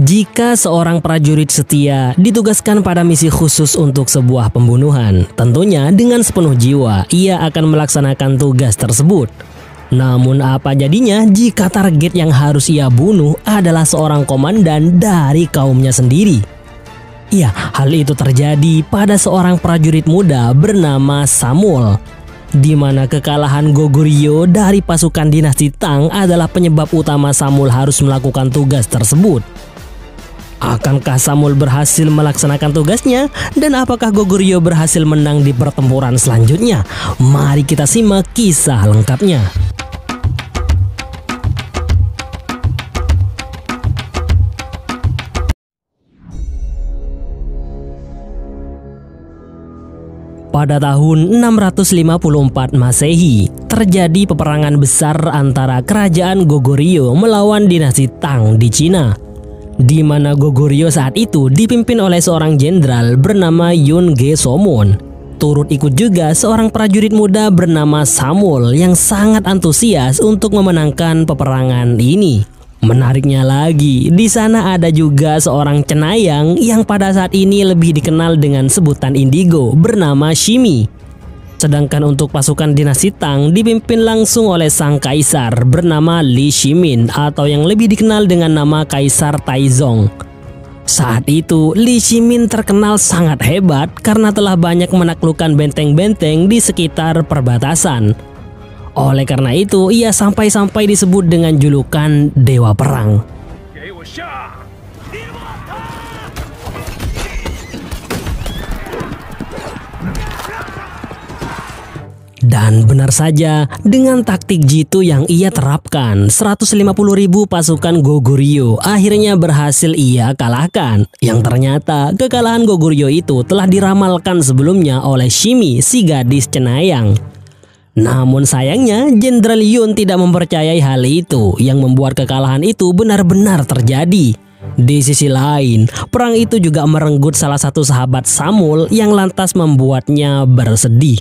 Jika seorang prajurit setia ditugaskan pada misi khusus untuk sebuah pembunuhan, tentunya dengan sepenuh jiwa ia akan melaksanakan tugas tersebut. Namun apa jadinya jika target yang harus ia bunuh adalah seorang komandan dari kaumnya sendiri? Ya, hal itu terjadi pada seorang prajurit muda bernama Samuel, di mana kekalahan Goguryeo dari pasukan dinasti Tang adalah penyebab utama Samuel harus melakukan tugas tersebut. Akankah Samuel berhasil melaksanakan tugasnya? Dan apakah Goguryeo berhasil menang di pertempuran selanjutnya? Mari kita simak kisah lengkapnya. Pada tahun 654 Masehi, terjadi peperangan besar antara kerajaan Goguryeo melawan dinasti Tang di Cina, di mana Goguryeo saat itu dipimpin oleh seorang jenderal bernama Yun Ge Somon. Turut ikut juga seorang prajurit muda bernama Samuel yang sangat antusias untuk memenangkan peperangan ini. Menariknya lagi, di sana ada juga seorang cenayang yang pada saat ini lebih dikenal dengan sebutan indigo bernama Shimi. Sedangkan untuk pasukan dinasti Tang dipimpin langsung oleh sang kaisar bernama Li Shimin atau yang lebih dikenal dengan nama Kaisar Taizong. Saat itu Li Shimin terkenal sangat hebat karena telah banyak menaklukkan benteng-benteng di sekitar perbatasan. Oleh karena itu ia sampai-sampai disebut dengan julukan Dewa Perang. Dan benar saja, dengan taktik jitu yang ia terapkan, 150.000 pasukan Goguryeo akhirnya berhasil ia kalahkan. Yang ternyata kekalahan Goguryeo itu telah diramalkan sebelumnya oleh Shimi, si gadis cenayang. Namun sayangnya Jenderal Yun tidak mempercayai hal itu, yang membuat kekalahan itu benar-benar terjadi. Di sisi lain, perang itu juga merenggut salah satu sahabat Samuel yang lantas membuatnya bersedih.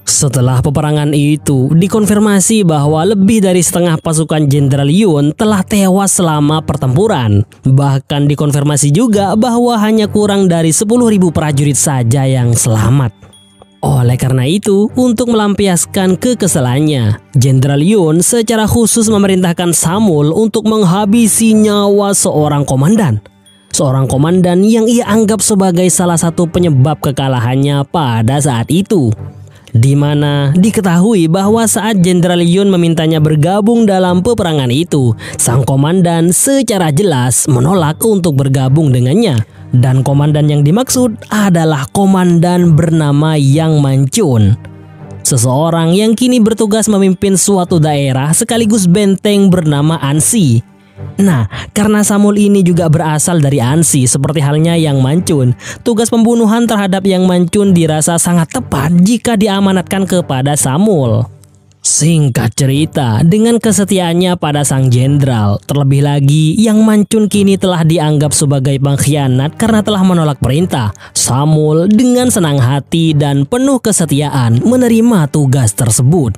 Setelah peperangan itu, dikonfirmasi bahwa lebih dari setengah pasukan Jenderal Yun telah tewas selama pertempuran. Bahkan dikonfirmasi juga bahwa hanya kurang dari 10.000 prajurit saja yang selamat. Oleh karena itu, untuk melampiaskan kekesalannya, Jenderal Yun secara khusus memerintahkan Samuel untuk menghabisi nyawa seorang komandan. Seorang komandan yang ia anggap sebagai salah satu penyebab kekalahannya pada saat itu. Di mana diketahui bahwa saat Jenderal Yun memintanya bergabung dalam peperangan itu, sang komandan secara jelas menolak untuk bergabung dengannya. Dan komandan yang dimaksud adalah komandan bernama Yang Manchun, seseorang yang kini bertugas memimpin suatu daerah sekaligus benteng bernama Ansi. Nah, karena Samuel ini juga berasal dari Ansi seperti halnya Yang Manchun, tugas pembunuhan terhadap Yang Manchun dirasa sangat tepat jika diamanatkan kepada Samuel. Singkat cerita, dengan kesetiaannya pada sang jenderal, terlebih lagi Yang Manchun kini telah dianggap sebagai pengkhianat karena telah menolak perintah, Samuel dengan senang hati dan penuh kesetiaan menerima tugas tersebut.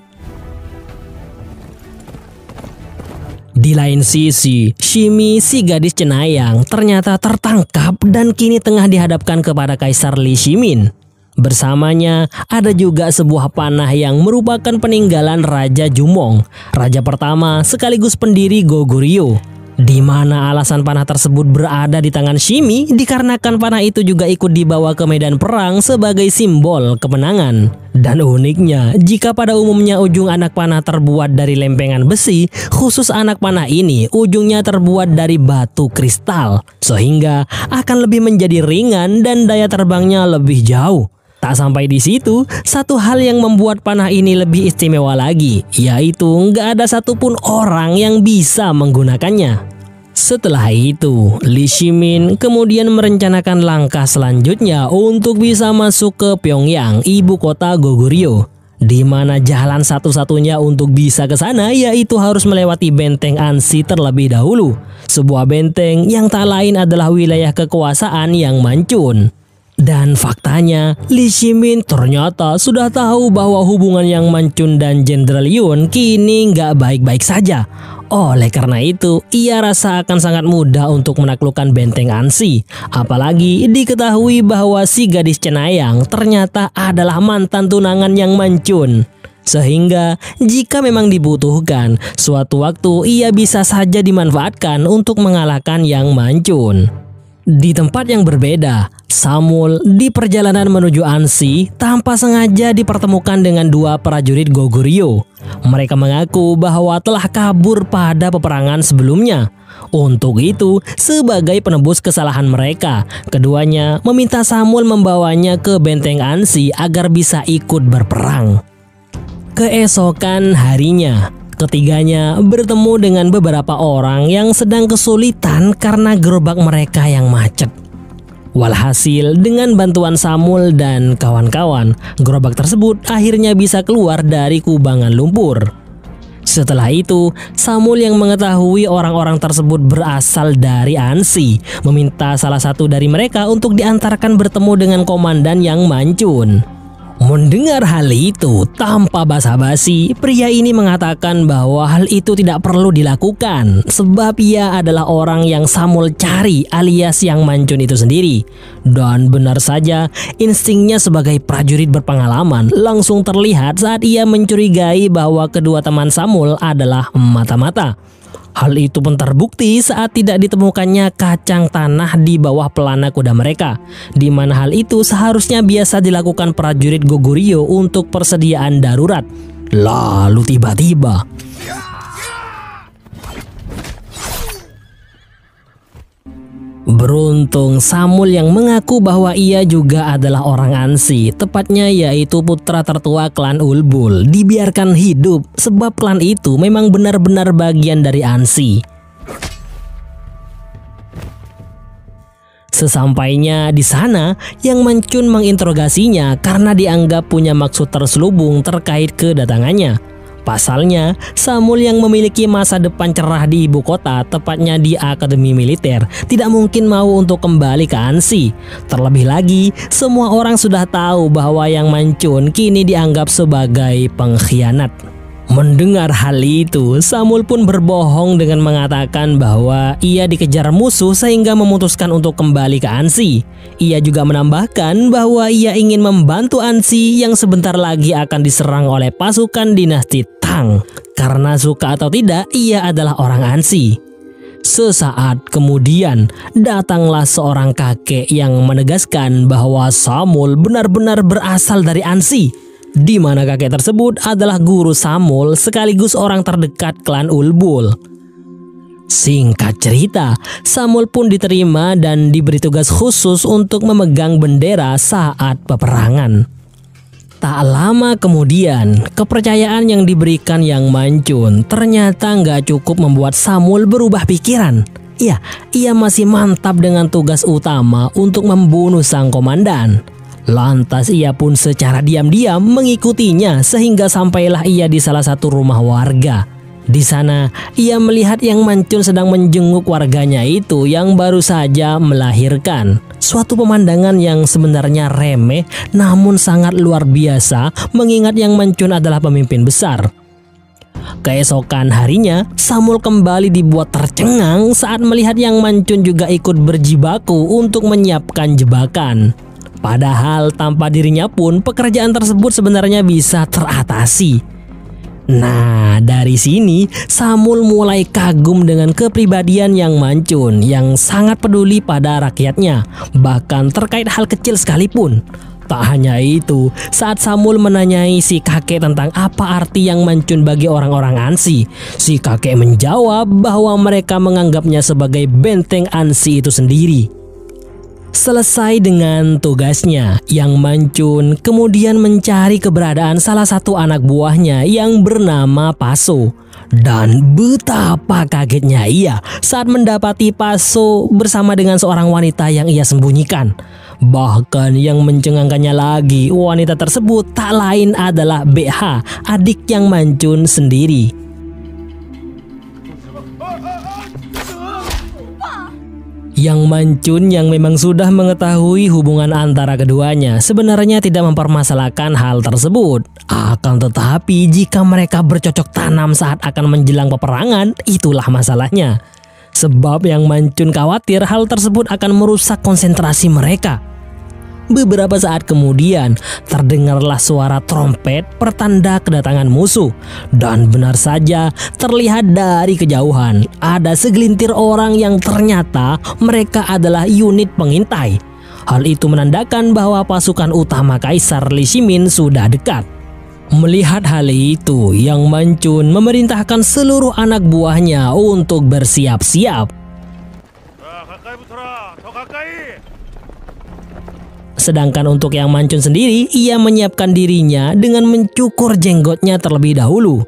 Di lain sisi, Shimi, si gadis cenayang, ternyata tertangkap dan kini tengah dihadapkan kepada Kaisar Li Shimin. Bersamanya ada juga sebuah panah yang merupakan peninggalan Raja Jumong, raja pertama sekaligus pendiri Goguryeo. Di mana alasan panah tersebut berada di tangan Shimi dikarenakan panah itu juga ikut dibawa ke medan perang sebagai simbol kemenangan. Dan uniknya, jika pada umumnya ujung anak panah terbuat dari lempengan besi, khusus anak panah ini ujungnya terbuat dari batu kristal, sehingga akan lebih menjadi ringan dan daya terbangnya lebih jauh. Tak sampai di situ, satu hal yang membuat panah ini lebih istimewa lagi, yaitu nggak ada satupun orang yang bisa menggunakannya. Setelah itu, Li Shimin kemudian merencanakan langkah selanjutnya untuk bisa masuk ke Pyongyang, ibu kota Goguryeo, di mana jalan satu-satunya untuk bisa ke sana yaitu harus melewati benteng Ansi terlebih dahulu, sebuah benteng yang tak lain adalah wilayah kekuasaan Yang Manchun. Dan faktanya, Li Shimin ternyata sudah tahu bahwa hubungan Yang Manchun dan Jenderal Yun kini nggak baik-baik saja. Oleh karena itu, ia rasa akan sangat mudah untuk menaklukkan benteng Ansi. Apalagi diketahui bahwa si gadis cenayang ternyata adalah mantan tunangan Yang Mancun. Sehingga jika memang dibutuhkan, suatu waktu ia bisa saja dimanfaatkan untuk mengalahkan Yang Mancun. Di tempat yang berbeda, Samul di perjalanan menuju Ansi tanpa sengaja dipertemukan dengan dua prajurit Goguryeo. Mereka mengaku bahwa telah kabur pada peperangan sebelumnya. Untuk itu, sebagai penebus kesalahan mereka, keduanya meminta Samul membawanya ke benteng Ansi agar bisa ikut berperang. Keesokan harinya, ketiganya bertemu dengan beberapa orang yang sedang kesulitan karena gerobak mereka yang macet. Walhasil, dengan bantuan Samul dan kawan-kawan, gerobak tersebut akhirnya bisa keluar dari kubangan lumpur. Setelah itu, Samul yang mengetahui orang-orang tersebut berasal dari Ansi, meminta salah satu dari mereka untuk diantarkan bertemu dengan komandan Yang Mancun. Mendengar hal itu, tanpa basa-basi, pria ini mengatakan bahwa hal itu tidak perlu dilakukan sebab ia adalah orang yang Samul cari alias Yang Mancun itu sendiri. Dan benar saja, instingnya sebagai prajurit berpengalaman langsung terlihat saat ia mencurigai bahwa kedua teman Samul adalah mata-mata. Hal itu pun terbukti saat tidak ditemukannya kacang tanah di bawah pelana kuda mereka, di mana hal itu seharusnya biasa dilakukan prajurit Goguryeo untuk persediaan darurat. Lalu tiba-tiba beruntung Samul yang mengaku bahwa ia juga adalah orang Ansi, tepatnya yaitu putra tertua klan Ulbul, dibiarkan hidup sebab klan itu memang benar-benar bagian dari Ansi. Sesampainya di sana, Yang Mancun menginterogasinya karena dianggap punya maksud terselubung terkait kedatangannya. Pasalnya, Samul yang memiliki masa depan cerah di ibu kota, tepatnya di Akademi Militer, tidak mungkin mau untuk kembali ke Ansi. Terlebih lagi, semua orang sudah tahu bahwa Yang Mancun kini dianggap sebagai pengkhianat. Mendengar hal itu, Samul pun berbohong dengan mengatakan bahwa ia dikejar musuh sehingga memutuskan untuk kembali ke Ansi. Ia juga menambahkan bahwa ia ingin membantu Ansi yang sebentar lagi akan diserang oleh pasukan dinasti Tang. Karena suka atau tidak, ia adalah orang Ansi. Sesaat kemudian, datanglah seorang kakek yang menegaskan bahwa Samul benar-benar berasal dari Ansi, di mana kakek tersebut adalah guru Samul sekaligus orang terdekat klan Ulbul. Singkat cerita, Samul pun diterima dan diberi tugas khusus untuk memegang bendera saat peperangan. Tak lama kemudian, kepercayaan yang diberikan Yang Mancun ternyata nggak cukup membuat Samul berubah pikiran. Ya, ia masih mantap dengan tugas utama untuk membunuh sang komandan. Lantas ia pun secara diam-diam mengikutinya sehingga sampailah ia di salah satu rumah warga. Di sana ia melihat Yang Mancun sedang menjenguk warganya itu yang baru saja melahirkan. Suatu pemandangan yang sebenarnya remeh namun sangat luar biasa mengingat Yang Mancun adalah pemimpin besar. Keesokan harinya, Samul kembali dibuat tercengang saat melihat Yang Mancun juga ikut berjibaku untuk menyiapkan jebakan. Padahal tanpa dirinya pun pekerjaan tersebut sebenarnya bisa teratasi. Nah, dari sini Samul mulai kagum dengan kepribadian Yang Mancun yang sangat peduli pada rakyatnya, bahkan terkait hal kecil sekalipun. Tak hanya itu, saat Samul menanyai si kakek tentang apa arti Yang Mancun bagi orang-orang Ansi, si kakek menjawab bahwa mereka menganggapnya sebagai benteng Ansi itu sendiri. Selesai dengan tugasnya, Yang Mancun kemudian mencari keberadaan salah satu anak buahnya yang bernama Paso. Dan betapa kagetnya ia saat mendapati Paso bersama dengan seorang wanita yang ia sembunyikan. Bahkan yang mencengangkannya lagi, wanita tersebut tak lain adalah BH, adik Yang Mancun sendiri. Yang Mancun yang memang sudah mengetahui hubungan antara keduanya sebenarnya tidak mempermasalahkan hal tersebut. Akan tetapi jika mereka bercocok tanam saat akan menjelang peperangan, itulah masalahnya. Sebab Yang Mancun khawatir hal tersebut akan merusak konsentrasi mereka. Beberapa saat kemudian terdengarlah suara trompet pertanda kedatangan musuh. Dan benar saja terlihat dari kejauhan ada segelintir orang yang ternyata mereka adalah unit pengintai. Hal itu menandakan bahwa pasukan utama Kaisar Li Shimin sudah dekat. Melihat hal itu, Yang Mancun memerintahkan seluruh anak buahnya untuk bersiap-siap. Sedangkan untuk Yang Mancun sendiri, ia menyiapkan dirinya dengan mencukur jenggotnya terlebih dahulu.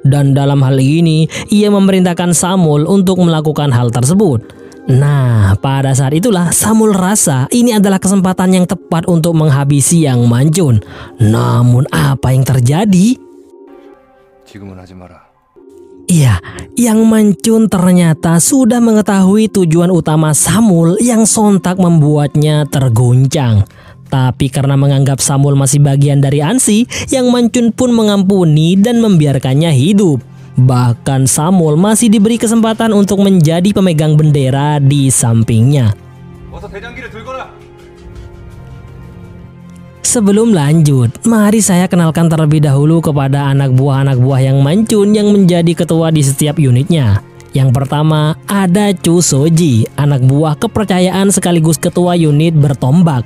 Dan dalam hal ini, ia memerintahkan Samul untuk melakukan hal tersebut. Nah, pada saat itulah Samul rasa ini adalah kesempatan yang tepat untuk menghabisi Yang Mancun. Namun apa yang terjadi? Iya, Yang Mancun ternyata sudah mengetahui tujuan utama Samul yang sontak membuatnya terguncang. Tapi karena menganggap Samul masih bagian dari Ansi, Yang Mancun pun mengampuni dan membiarkannya hidup. Bahkan Samul masih diberi kesempatan untuk menjadi pemegang bendera di sampingnya. Sebelum lanjut, mari saya kenalkan terlebih dahulu kepada anak buah Yang Mancun yang menjadi ketua di setiap unitnya. Yang pertama ada Chu Soji, anak buah kepercayaan sekaligus ketua unit bertombak.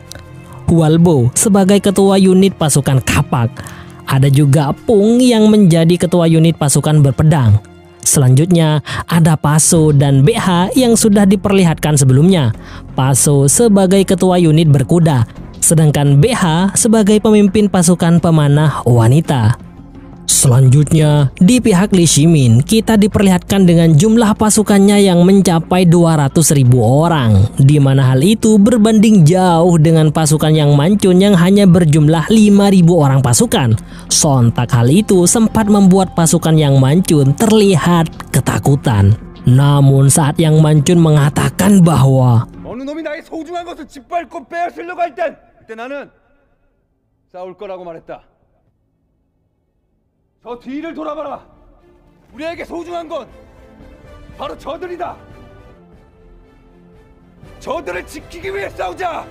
Hualbo sebagai ketua unit pasukan kapak. Ada juga Pung yang menjadi ketua unit pasukan berpedang. Selanjutnya ada Paso dan BH yang sudah diperlihatkan sebelumnya. Paso sebagai ketua unit berkuda, sedangkan BH sebagai pemimpin pasukan pemanah wanita. Selanjutnya, di pihak Li Shimin, kita diperlihatkan dengan jumlah pasukannya yang mencapai 200.000 orang, di mana hal itu berbanding jauh dengan pasukan Yang Mancun yang hanya berjumlah 5.000 orang pasukan. Sontak hal itu sempat membuat pasukan Yang Mancun terlihat ketakutan. Namun saat Yang Mancun mengatakan bahwa 어느 놈이 나의 소중한 것을 짓밟고 빼앗으려고 할 땐 그때 나는 싸울 거라고 말했다. 저 뒤를 돌아봐라. 우리에게 소중한 건 바로 저들이다. 저들을 지키기 위해 싸우자.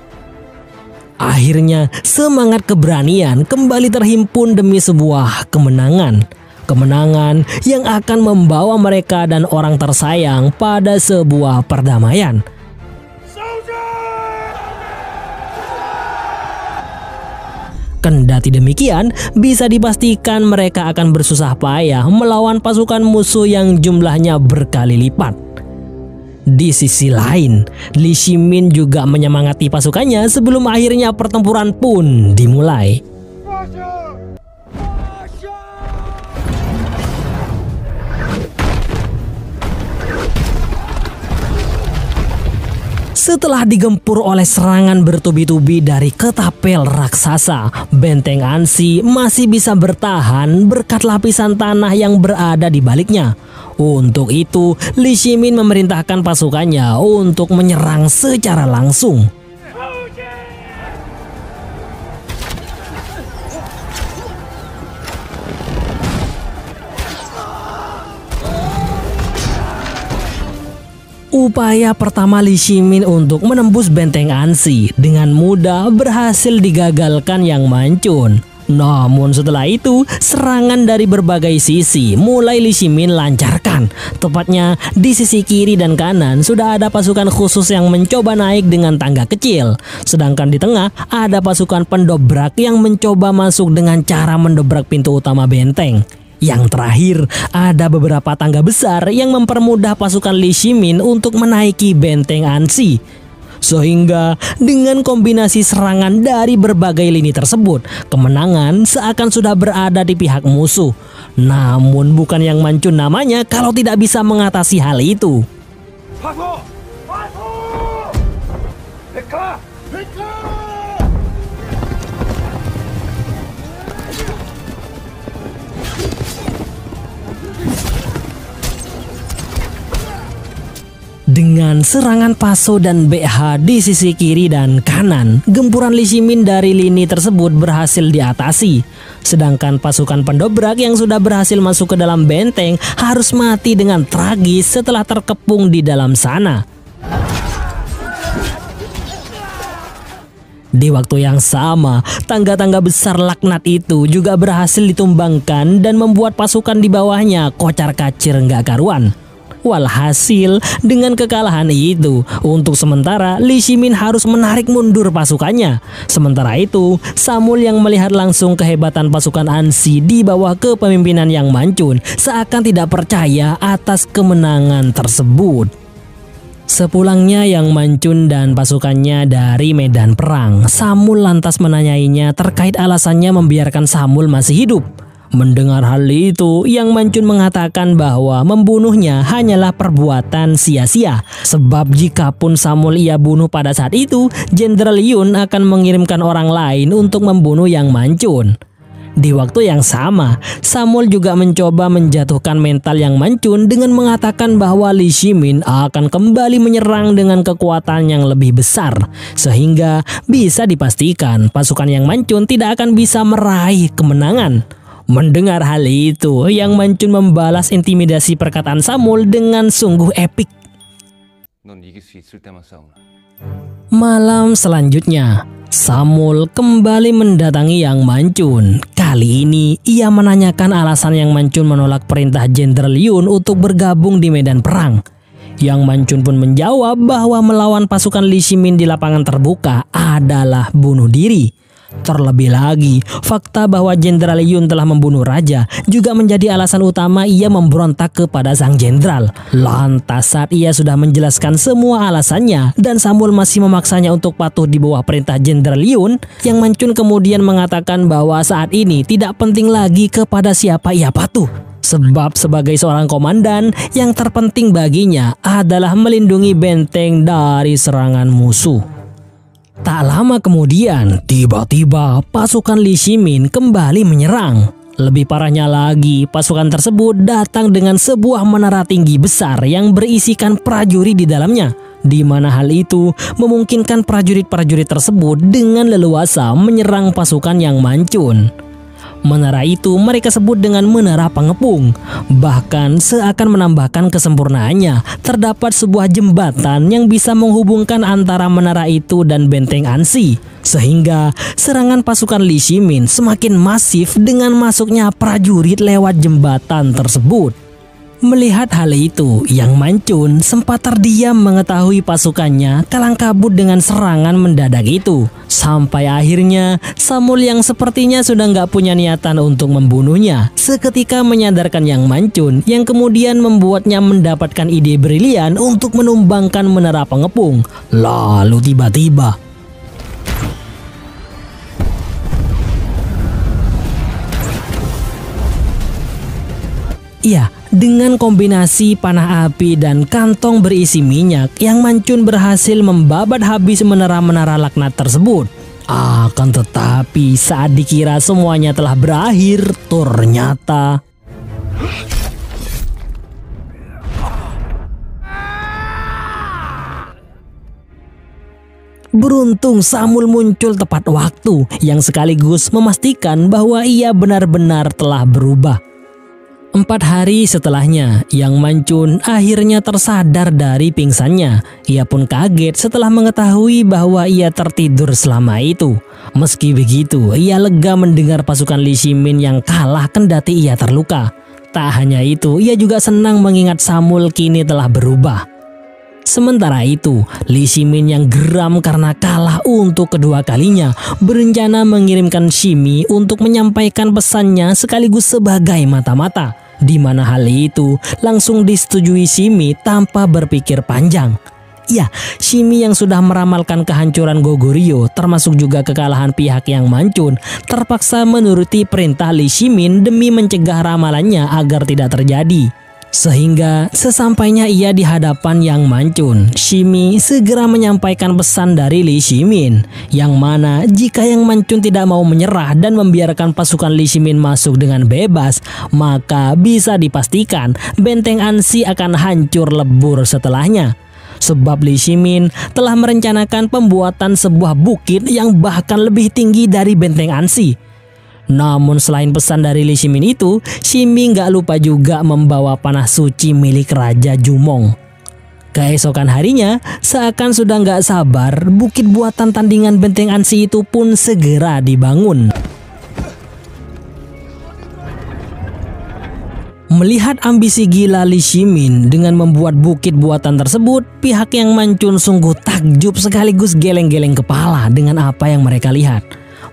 Akhirnya semangat keberanian kembali terhimpun demi sebuah kemenangan. Kemenangan yang akan membawa mereka dan orang tersayang pada sebuah perdamaian. Kendati demikian, bisa dipastikan mereka akan bersusah payah melawan pasukan musuh yang jumlahnya berkali lipat. Di sisi lain, Li Shimin juga menyemangati pasukannya sebelum akhirnya pertempuran pun dimulai. Setelah digempur oleh serangan bertubi-tubi dari ketapel raksasa, benteng Ansi masih bisa bertahan berkat lapisan tanah yang berada di baliknya. Untuk itu, Li Shimin memerintahkan pasukannya untuk menyerang secara langsung. Upaya pertama Li Shimin untuk menembus benteng Ansi dengan mudah berhasil digagalkan Yang Mancun. Namun setelah itu, serangan dari berbagai sisi mulai Li Shimin lancarkan. Tepatnya di sisi kiri dan kanan sudah ada pasukan khusus yang mencoba naik dengan tangga kecil. Sedangkan di tengah ada pasukan pendobrak yang mencoba masuk dengan cara mendobrak pintu utama benteng. Yang terakhir, ada beberapa tangga besar yang mempermudah pasukan Li Shimin untuk menaiki benteng Ansi. Sehingga dengan kombinasi serangan dari berbagai lini tersebut, kemenangan seakan sudah berada di pihak musuh. Namun bukan Yang Mancun namanya kalau tidak bisa mengatasi hal itu. 파소! 파소! 백화! 백화! Dengan serangan Paso dan BH di sisi kiri dan kanan, gempuran Li Shimin dari lini tersebut berhasil diatasi. Sedangkan pasukan pendobrak yang sudah berhasil masuk ke dalam benteng harus mati dengan tragis setelah terkepung di dalam sana. Di waktu yang sama, tangga-tangga besar laknat itu juga berhasil ditumbangkan dan membuat pasukan di bawahnya kocar-kacir nggak karuan. Walhasil, dengan kekalahan itu, untuk sementara Li Shimin harus menarik mundur pasukannya. Sementara itu, Samul yang melihat langsung kehebatan pasukan Ansi di bawah kepemimpinan Yang Manchun seakan tidak percaya atas kemenangan tersebut. Sepulangnya Yang Manchun dan pasukannya dari medan perang, Samul lantas menanyainya terkait alasannya membiarkan Samul masih hidup. Mendengar hal itu, Yang Manchun mengatakan bahwa membunuhnya hanyalah perbuatan sia-sia. Sebab jikapun Samul ia bunuh pada saat itu, Jenderal Yun akan mengirimkan orang lain untuk membunuh Yang Manchun. Di waktu yang sama, Samul juga mencoba menjatuhkan mental Yang Manchun dengan mengatakan bahwa Li Shimin akan kembali menyerang dengan kekuatan yang lebih besar. Sehingga bisa dipastikan pasukan Yang Manchun tidak akan bisa meraih kemenangan. Mendengar hal itu, Yang Manchun membalas intimidasi perkataan Samul dengan sungguh epik. Malam selanjutnya, Samul kembali mendatangi Yang Manchun. Kali ini, ia menanyakan alasan Yang Manchun menolak perintah Jenderal Yun untuk bergabung di medan perang. Yang Manchun pun menjawab bahwa melawan pasukan Li Shimin di lapangan terbuka adalah bunuh diri. Terlebih lagi, fakta bahwa Jenderal Yun telah membunuh raja juga menjadi alasan utama ia memberontak kepada sang jenderal. Lantas saat ia sudah menjelaskan semua alasannya dan Samul masih memaksanya untuk patuh di bawah perintah Jenderal Yun, Yang Manchun kemudian mengatakan bahwa saat ini tidak penting lagi kepada siapa ia patuh. Sebab sebagai seorang komandan, yang terpenting baginya adalah melindungi benteng dari serangan musuh. Tak lama kemudian, tiba-tiba pasukan Li Shimin kembali menyerang. Lebih parahnya lagi, pasukan tersebut datang dengan sebuah menara tinggi besar yang berisikan prajurit di dalamnya, di mana hal itu memungkinkan prajurit-prajurit tersebut dengan leluasa menyerang pasukan Yang Manchun. Menara itu mereka sebut dengan menara pengepung. Bahkan seakan menambahkan kesempurnaannya, terdapat sebuah jembatan yang bisa menghubungkan antara menara itu dan benteng Ansi. Sehingga serangan pasukan Li Shimin semakin masif dengan masuknya prajurit lewat jembatan tersebut. Melihat hal itu, Yang Manchun sempat terdiam mengetahui pasukannya kalang kabut dengan serangan mendadak itu. Sampai akhirnya Samul yang sepertinya sudah nggak punya niatan untuk membunuhnya seketika menyadarkan Yang Manchun, yang kemudian membuatnya mendapatkan ide brilian untuk menumbangkan menara pengepung. Lalu tiba-tiba dengan kombinasi panah api dan kantong berisi minyak, Yang Manchun berhasil membabat habis menara-menara laknat tersebut. Akan tetapi saat dikira semuanya telah berakhir, ternyata beruntung Samul muncul tepat waktu, yang sekaligus memastikan bahwa ia benar-benar telah berubah. 4 hari setelahnya, Yang Manchun akhirnya tersadar dari pingsannya. Ia pun kaget setelah mengetahui bahwa ia tertidur selama itu. Meski begitu, ia lega mendengar pasukan Li Shimin yang kalah kendati ia terluka. Tak hanya itu, ia juga senang mengingat Samul kini telah berubah. Sementara itu, Li Shimin yang geram karena kalah untuk kedua kalinya berencana mengirimkan Shimi untuk menyampaikan pesannya sekaligus sebagai mata-mata. Di mana hal itu langsung disetujui Shimi tanpa berpikir panjang. Ya, Shimi yang sudah meramalkan kehancuran Goguryeo termasuk juga kekalahan pihak Yang Manchun terpaksa menuruti perintah Li Shimin demi mencegah ramalannya agar tidak terjadi. Sehingga sesampainya ia di hadapan Yang Manchun, Shimi segera menyampaikan pesan dari Li Shimin, yang mana jika Yang Manchun tidak mau menyerah dan membiarkan pasukan Li Shimin masuk dengan bebas, maka bisa dipastikan benteng Ansi akan hancur lebur setelahnya. Sebab Li Shimin telah merencanakan pembuatan sebuah bukit yang bahkan lebih tinggi dari benteng Ansi. Namun selain pesan dari Li Shimin itu, Shimi nggak lupa juga membawa panah suci milik Raja Jumong. Keesokan harinya, seakan sudah nggak sabar, bukit buatan tandingan benteng Ansi itu pun segera dibangun. Melihat ambisi gila Li Shimin dengan membuat bukit buatan tersebut, pihak yang Mancun sungguh takjub sekaligus geleng-geleng kepala dengan apa yang mereka lihat.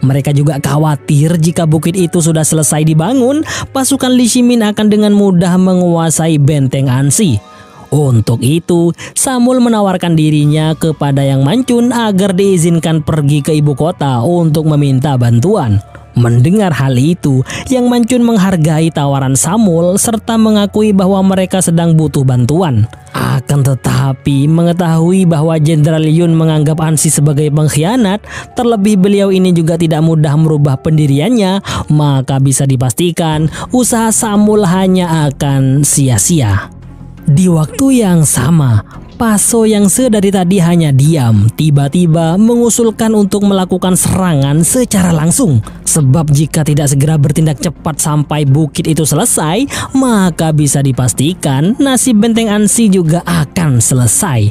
Mereka juga khawatir jika bukit itu sudah selesai dibangun, pasukan Li Shimin akan dengan mudah menguasai benteng Ansi. Untuk itu, Samul menawarkan dirinya kepada Yang Mancun agar diizinkan pergi ke ibu kota untuk meminta bantuan. Mendengar hal itu, Yang Mancun menghargai tawaran Samul serta mengakui bahwa mereka sedang butuh bantuan. Akan tetapi, mengetahui bahwa Jenderal Yun menganggap Ansi sebagai pengkhianat, terlebih beliau ini juga tidak mudah merubah pendiriannya, maka bisa dipastikan usaha Samul hanya akan sia-sia. Di waktu yang sama, Paso yang sedari tadi hanya diam, tiba-tiba mengusulkan untuk melakukan serangan secara langsung. Sebab jika tidak segera bertindak cepat sampai bukit itu selesai, maka bisa dipastikan nasib benteng Ansi juga akan selesai.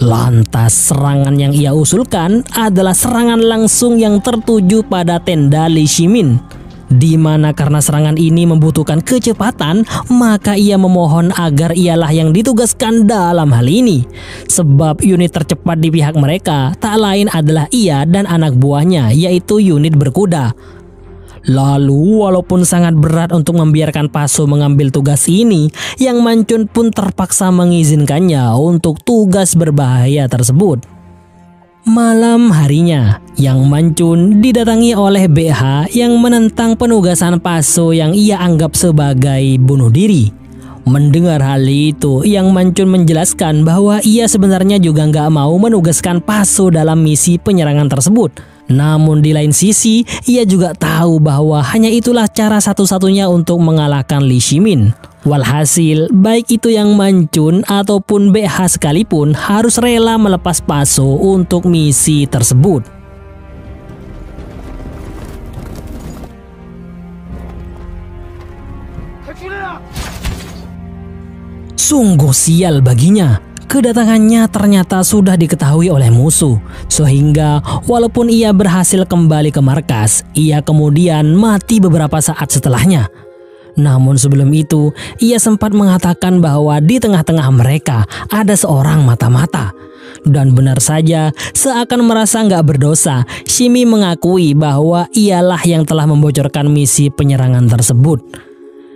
Lantas serangan yang ia usulkan adalah serangan langsung yang tertuju pada tenda Li Shimin. Di mana karena serangan ini membutuhkan kecepatan, maka ia memohon agar ialah yang ditugaskan dalam hal ini. Sebab unit tercepat di pihak mereka tak lain adalah ia dan anak buahnya, yaitu unit berkuda. Lalu walaupun sangat berat untuk membiarkan Paso mengambil tugas ini, Yang Mancun pun terpaksa mengizinkannya untuk tugas berbahaya tersebut. Malam harinya, Yang Mancun didatangi oleh BH yang menentang penugasan Paso yang ia anggap sebagai bunuh diri. Mendengar hal itu, Yang Mancun menjelaskan bahwa ia sebenarnya juga nggak mau menugaskan Paso dalam misi penyerangan tersebut. Namun di lain sisi, ia juga tahu bahwa hanya itulah cara satu-satunya untuk mengalahkan Li Shimin. Walhasil, baik itu Yang Mancun ataupun BH sekalipun harus rela melepas Paso untuk misi tersebut. Sungguh sial baginya. Kedatangannya ternyata sudah diketahui oleh musuh, sehingga walaupun ia berhasil kembali ke markas, ia kemudian mati beberapa saat setelahnya. Namun sebelum itu, ia sempat mengatakan bahwa di tengah-tengah mereka ada seorang mata-mata. Dan benar saja, seakan merasa nggak berdosa, Shimi mengakui bahwa ialah yang telah membocorkan misi penyerangan tersebut.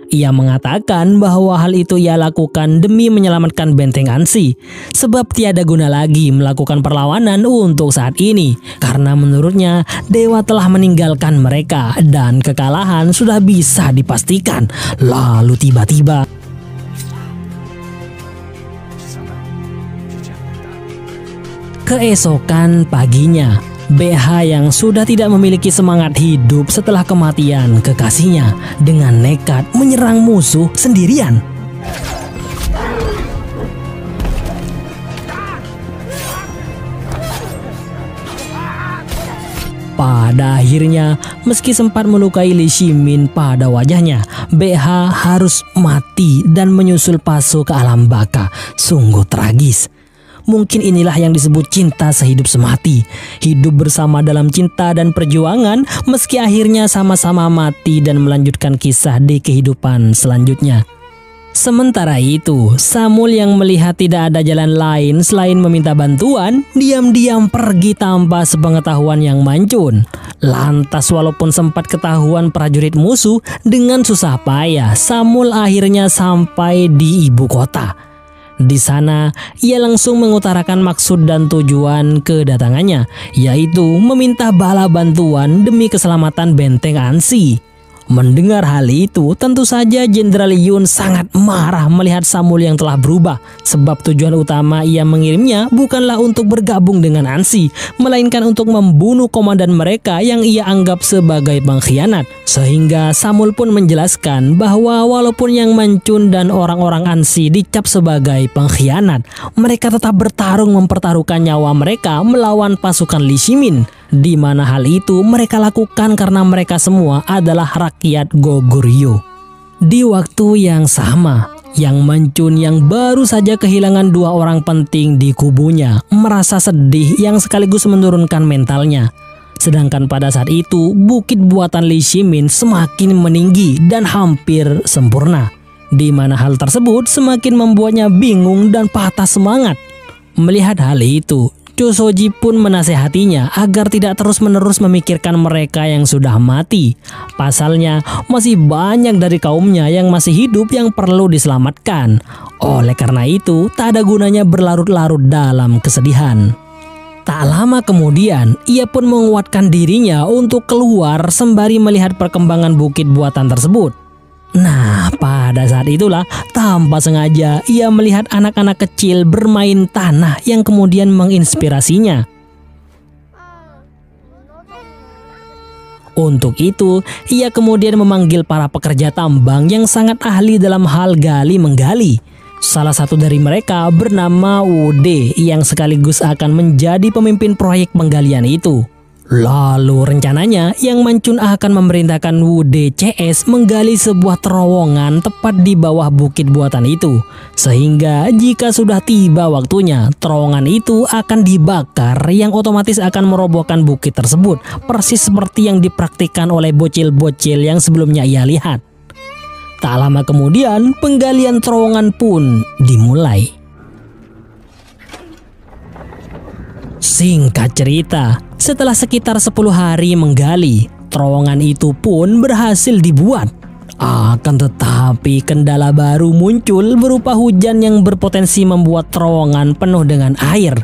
Ia mengatakan bahwa hal itu ia lakukan demi menyelamatkan benteng Ansi, sebab tiada guna lagi melakukan perlawanan untuk saat ini, karena menurutnya dewa telah meninggalkan mereka dan kekalahan sudah bisa dipastikan. Lalu tiba-tiba keesokan paginya, BH yang sudah tidak memiliki semangat hidup setelah kematian kekasihnya dengan nekat menyerang musuh sendirian. Pada akhirnya, meski sempat melukai Li Shimin pada wajahnya, BH harus mati dan menyusul Paso ke alam baka. Sungguh tragis. Mungkin inilah yang disebut cinta sehidup semati. Hidup bersama dalam cinta dan perjuangan, meski akhirnya sama-sama mati dan melanjutkan kisah di kehidupan selanjutnya. Sementara itu, Samul yang melihat tidak ada jalan lain selain meminta bantuan, diam-diam pergi tanpa sepengetahuan Yang Mancun. Lantas walaupun sempat ketahuan prajurit musuh, dengan susah payah Samul akhirnya sampai di ibu kota. Di sana, ia langsung mengutarakan maksud dan tujuan kedatangannya, yaitu meminta bala bantuan demi keselamatan benteng Ansi. Mendengar hal itu, tentu saja Jenderal Yun sangat marah melihat Samul yang telah berubah. Sebab tujuan utama ia mengirimnya bukanlah untuk bergabung dengan Ansi, melainkan untuk membunuh komandan mereka yang ia anggap sebagai pengkhianat. Sehingga Samul pun menjelaskan bahwa walaupun Yang Mancun dan orang-orang Ansi dicap sebagai pengkhianat, mereka tetap bertarung mempertaruhkan nyawa mereka melawan pasukan Lee Shimin, di mana hal itu mereka lakukan karena mereka semua adalah rakyat Goguryeo. Di waktu yang sama, Yang Mancun yang baru saja kehilangan 2 orang penting di kubunya merasa sedih yang sekaligus menurunkan mentalnya. Sedangkan pada saat itu, bukit buatan Lee Shimin semakin meninggi dan hampir sempurna, di mana hal tersebut semakin membuatnya bingung dan patah semangat. Melihat hal itu, Cho Soji pun menasehatinya agar tidak terus-menerus memikirkan mereka yang sudah mati. Pasalnya, masih banyak dari kaumnya yang masih hidup yang perlu diselamatkan. Oleh karena itu, tak ada gunanya berlarut-larut dalam kesedihan. Tak lama kemudian, ia pun menguatkan dirinya untuk keluar sembari melihat perkembangan bukit buatan tersebut. Nah, pada saat itulah tanpa sengaja ia melihat anak-anak kecil bermain tanah yang kemudian menginspirasinya. Untuk itu, ia kemudian memanggil para pekerja tambang yang sangat ahli dalam hal gali-menggali. Salah satu dari mereka bernama Wude yang sekaligus akan menjadi pemimpin proyek penggalian itu. Lalu rencananya Yang Mancun akan memerintahkan Wude CS menggali sebuah terowongan tepat di bawah bukit buatan itu. Sehingga jika sudah tiba waktunya, terowongan itu akan dibakar yang otomatis akan merobohkan bukit tersebut, persis seperti yang dipraktikkan oleh bocil-bocil yang sebelumnya ia lihat. Tak lama kemudian, penggalian terowongan pun dimulai. Singkat cerita, setelah sekitar 10 hari menggali, terowongan itu pun berhasil dibuat. Akan tetapi kendala baru muncul berupa hujan yang berpotensi membuat terowongan penuh dengan air.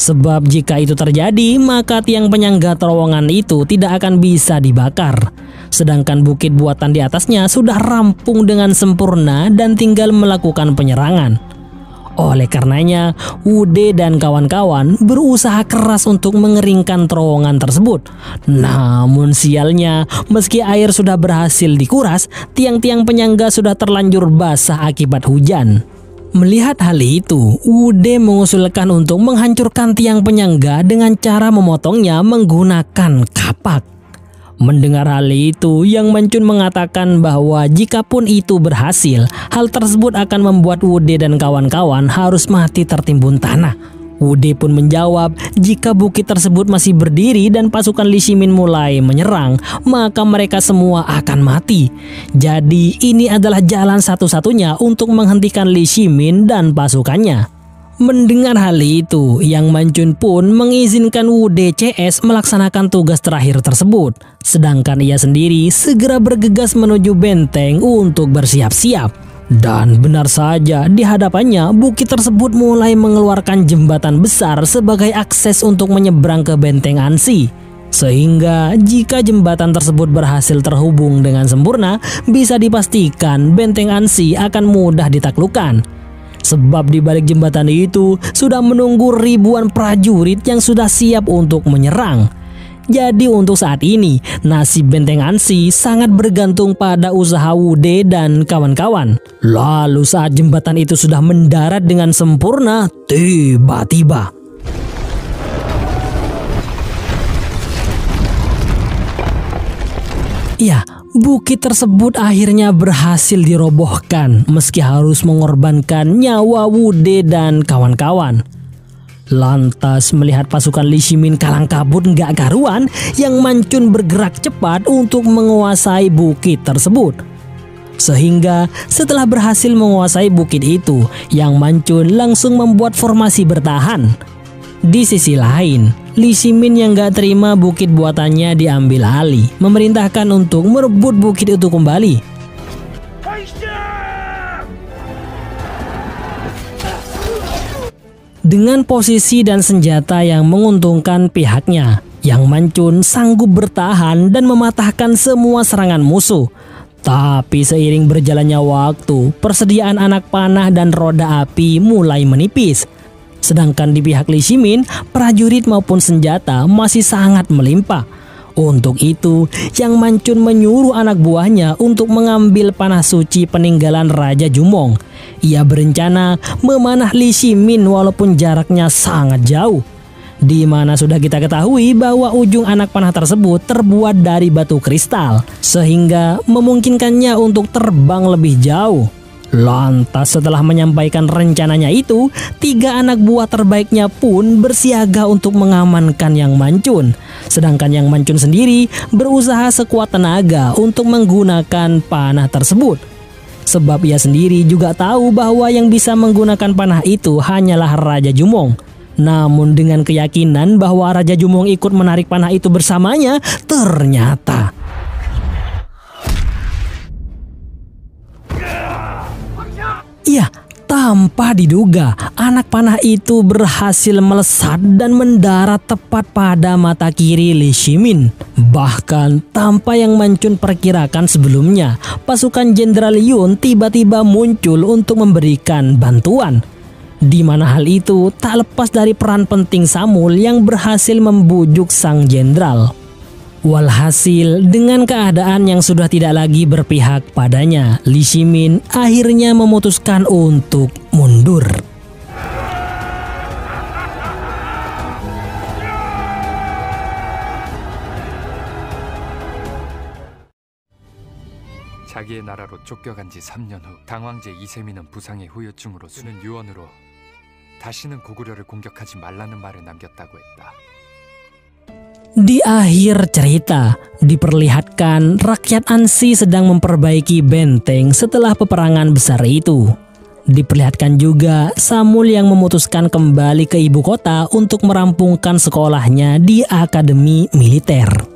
Sebab jika itu terjadi, maka tiang penyangga terowongan itu tidak akan bisa dibakar. Sedangkan bukit buatan di atasnya sudah rampung dengan sempurna dan tinggal melakukan penyerangan. Oleh karenanya, Wude dan kawan-kawan berusaha keras untuk mengeringkan terowongan tersebut. Namun sialnya, meski air sudah berhasil dikuras, tiang-tiang penyangga sudah terlanjur basah akibat hujan. Melihat hal itu, Wude mengusulkan untuk menghancurkan tiang penyangga dengan cara memotongnya menggunakan kapak. Mendengar hal itu, Yang Mancun mengatakan bahwa jikapun itu berhasil, hal tersebut akan membuat Wude dan kawan-kawan harus mati tertimbun tanah. Wude pun menjawab, jika bukit tersebut masih berdiri dan pasukan Lee Shimin mulai menyerang, maka mereka semua akan mati. Jadi ini adalah jalan satu-satunya untuk menghentikan Lee Shimin dan pasukannya. Mendengar hal itu, Yang Mancun pun mengizinkan Wude CS melaksanakan tugas terakhir tersebut. Sedangkan ia sendiri segera bergegas menuju benteng untuk bersiap-siap. Dan benar saja, di hadapannya bukit tersebut mulai mengeluarkan jembatan besar sebagai akses untuk menyeberang ke benteng Ansi. Sehingga jika jembatan tersebut berhasil terhubung dengan sempurna, bisa dipastikan benteng Ansi akan mudah ditaklukkan. Sebab di balik jembatan itu sudah menunggu ribuan prajurit yang sudah siap untuk menyerang. Jadi untuk saat ini, nasib benteng Ansi sangat bergantung pada usaha Wude dan kawan-kawan. Lalu saat jembatan itu sudah mendarat dengan sempurna, tiba-tiba ya, bukit tersebut akhirnya berhasil dirobohkan meski harus mengorbankan nyawa Wude dan kawan-kawan. Lantas melihat pasukan Lee Shimin kalang kabut nggak karuan, Yang Mancun bergerak cepat untuk menguasai bukit tersebut. Sehingga setelah berhasil menguasai bukit itu, Yang Mancun langsung membuat formasi bertahan. Di sisi lain, Lee Shimin yang gak terima bukit buatannya diambil alih, memerintahkan untuk merebut bukit itu kembali. Dengan posisi dan senjata yang menguntungkan pihaknya, Yang Mancun sanggup bertahan dan mematahkan semua serangan musuh. Tapi seiring berjalannya waktu, persediaan anak panah dan roda api mulai menipis. Sedangkan di pihak Li Shimin, prajurit maupun senjata masih sangat melimpah. Untuk itu, Yang Manchun menyuruh anak buahnya untuk mengambil panah suci peninggalan Raja Jumong. Ia berencana memanah Li Shimin walaupun jaraknya sangat jauh. Di mana sudah kita ketahui bahwa ujung anak panah tersebut terbuat dari batu kristal, sehingga memungkinkannya untuk terbang lebih jauh. Lantas setelah menyampaikan rencananya itu, 3 anak buah terbaiknya pun bersiaga untuk mengamankan Yang Manchun. Sedangkan Yang Manchun sendiri berusaha sekuat tenaga untuk menggunakan panah tersebut. Sebab ia sendiri juga tahu bahwa yang bisa menggunakan panah itu hanyalah Raja Jumong. Namun dengan keyakinan bahwa Raja Jumong ikut menarik panah itu bersamanya, ternyata ya, tanpa diduga, anak panah itu berhasil melesat dan mendarat tepat pada mata kiri Li Shimin. Bahkan tanpa Yang Manchun perkirakan sebelumnya, pasukan Jenderal Yun tiba-tiba muncul untuk memberikan bantuan. Di mana hal itu tak lepas dari peran penting Samul yang berhasil membujuk sang jenderal. Walhasil, dengan keadaan yang sudah tidak lagi berpihak padanya, Li Shimin akhirnya memutuskan untuk mundur. 자기의 나라로 쫓겨간 지 3년 후 당황제 이세민은 부상의 후유증으로 수는 유언으로 다시는 고구려를 공격하지 말라는 말을 남겼다고 했다. Di akhir cerita, diperlihatkan rakyat Ansi sedang memperbaiki benteng setelah peperangan besar itu. Diperlihatkan juga Samul yang memutuskan kembali ke ibu kota untuk merampungkan sekolahnya di akademi militer.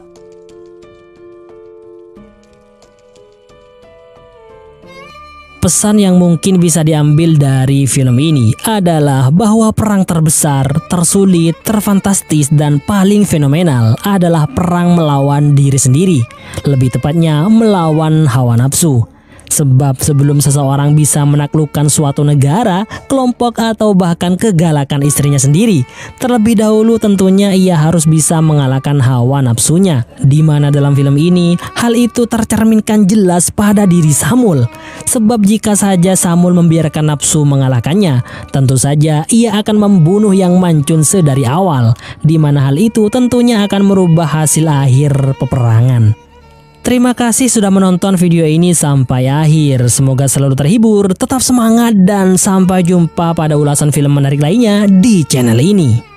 Pesan yang mungkin bisa diambil dari film ini adalah bahwa perang terbesar, tersulit, terfantastis, dan paling fenomenal adalah perang melawan diri sendiri. Lebih tepatnya melawan hawa nafsu. Sebab sebelum seseorang bisa menaklukkan suatu negara, kelompok, atau bahkan kegalakan istrinya sendiri, terlebih dahulu tentunya ia harus bisa mengalahkan hawa nafsunya. Di mana dalam film ini, hal itu tercerminkan jelas pada diri Samul. Sebab jika saja Samul membiarkan nafsu mengalahkannya, tentu saja ia akan membunuh Yang Manchun sedari awal. Di mana hal itu tentunya akan merubah hasil akhir peperangan. Terima kasih sudah menonton video ini sampai akhir. Semoga selalu terhibur, tetap semangat, dan sampai jumpa pada ulasan film menarik lainnya di channel ini.